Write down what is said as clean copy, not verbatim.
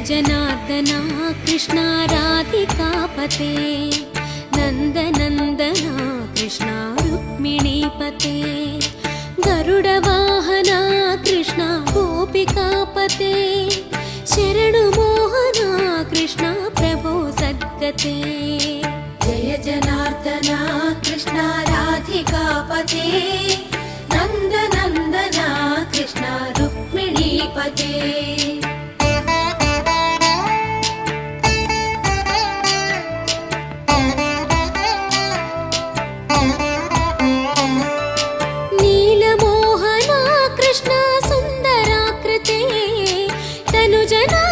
जनार्दना कृष्णा राधिकापते नन्दनन्दना कृष्णा रुक्मिणीपते गरुडवाहना कृष्णा गोपिकापते शरणु मोहना कृष्णा प्रभो सद्गते जय जनार्दना कृष्णा राधिकापते नन्दनन्दना कृष्णा रुक्मिणीपते नीलमोहना कृष्णा सुन्दराकृते तनुजना